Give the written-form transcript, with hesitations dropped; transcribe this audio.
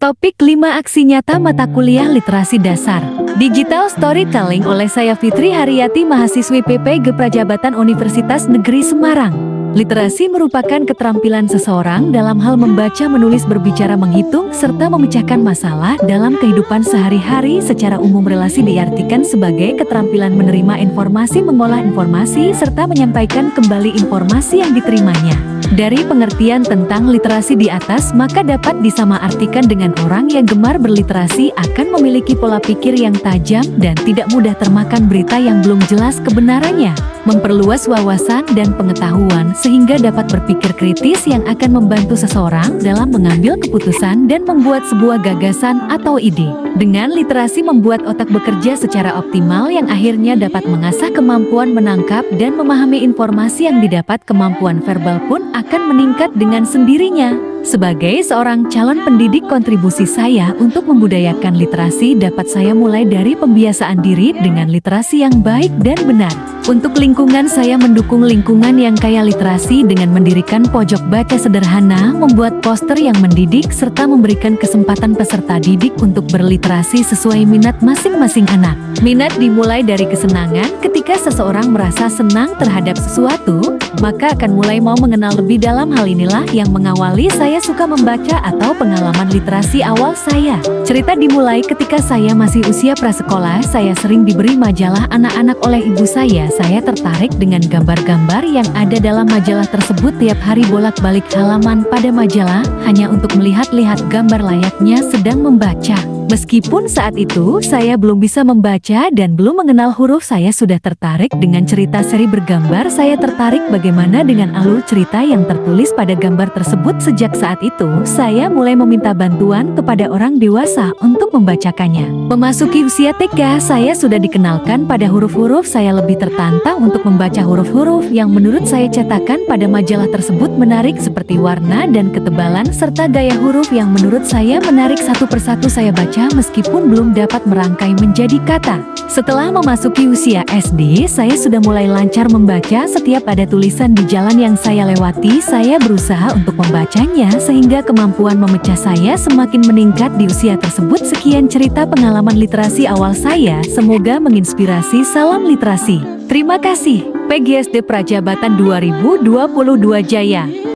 Topik 5 aksi nyata mata kuliah literasi dasar Digital Storytelling oleh saya Fitri Haryati, mahasiswi PPG Prajabatan Universitas Negeri Semarang. Literasi merupakan keterampilan seseorang dalam hal membaca, menulis, berbicara, menghitung, serta memecahkan masalah dalam kehidupan sehari-hari. Secara umum, relasi diartikan sebagai keterampilan menerima informasi, mengolah informasi, serta menyampaikan kembali informasi yang diterimanya. Dari pengertian tentang literasi di atas, maka dapat disamaartikan dengan orang yang gemar berliterasi akan memiliki pola pikir yang tajam dan tidak mudah termakan berita yang belum jelas kebenarannya, memperluas wawasan dan pengetahuan sehingga dapat berpikir kritis yang akan membantu seseorang dalam mengambil keputusan dan membuat sebuah gagasan atau ide. Dengan literasi membuat otak bekerja secara optimal yang akhirnya dapat mengasah kemampuan menangkap dan memahami informasi yang didapat. Kemampuan verbal pun akan meningkat dengan sendirinya. Sebagai seorang calon pendidik, kontribusi saya untuk membudayakan literasi dapat saya mulai dari pembiasaan diri dengan literasi yang baik dan benar. Untuk lingkungan, saya mendukung lingkungan yang kaya literasi dengan mendirikan pojok baca sederhana, membuat poster yang mendidik, serta memberikan kesempatan peserta didik untuk berliterasi sesuai minat masing-masing anak. Minat dimulai dari kesenangan. Ketika seseorang merasa senang terhadap sesuatu, maka akan mulai mau mengenal lebih dalam. Hal inilah yang mengawali saya suka membaca atau pengalaman literasi awal saya. Cerita dimulai ketika saya masih usia prasekolah. Saya sering diberi majalah anak-anak oleh ibu saya. Saya tertarik dengan gambar-gambar yang ada dalam majalah tersebut. Tiap hari bolak-balik halaman pada majalah hanya untuk melihat-lihat gambar, layaknya sedang membaca. Meskipun saat itu saya belum bisa membaca dan belum mengenal huruf, saya sudah tertarik dengan cerita seri bergambar. Saya tertarik bagaimana dengan alur cerita yang tertulis pada gambar tersebut. Sejak saat itu, saya mulai meminta bantuan kepada orang dewasa untuk membacakannya. Memasuki usia TK, saya sudah dikenalkan pada huruf-huruf. Saya lebih tertantang untuk membaca huruf-huruf yang menurut saya cetakan pada majalah tersebut menarik, seperti warna dan ketebalan, serta gaya huruf yang menurut saya menarik. Satu persatu saya baca meskipun belum dapat merangkai menjadi kata. Setelah memasuki usia SD, saya sudah mulai lancar membaca. Setiap ada tulisan di jalan yang saya lewati, saya berusaha untuk membacanya sehingga kemampuan memecah saya semakin meningkat di usia tersebut. Sekian cerita pengalaman literasi awal saya, semoga menginspirasi. Salam literasi. Terima kasih. PGSD Prajabatan 2022 Jaya.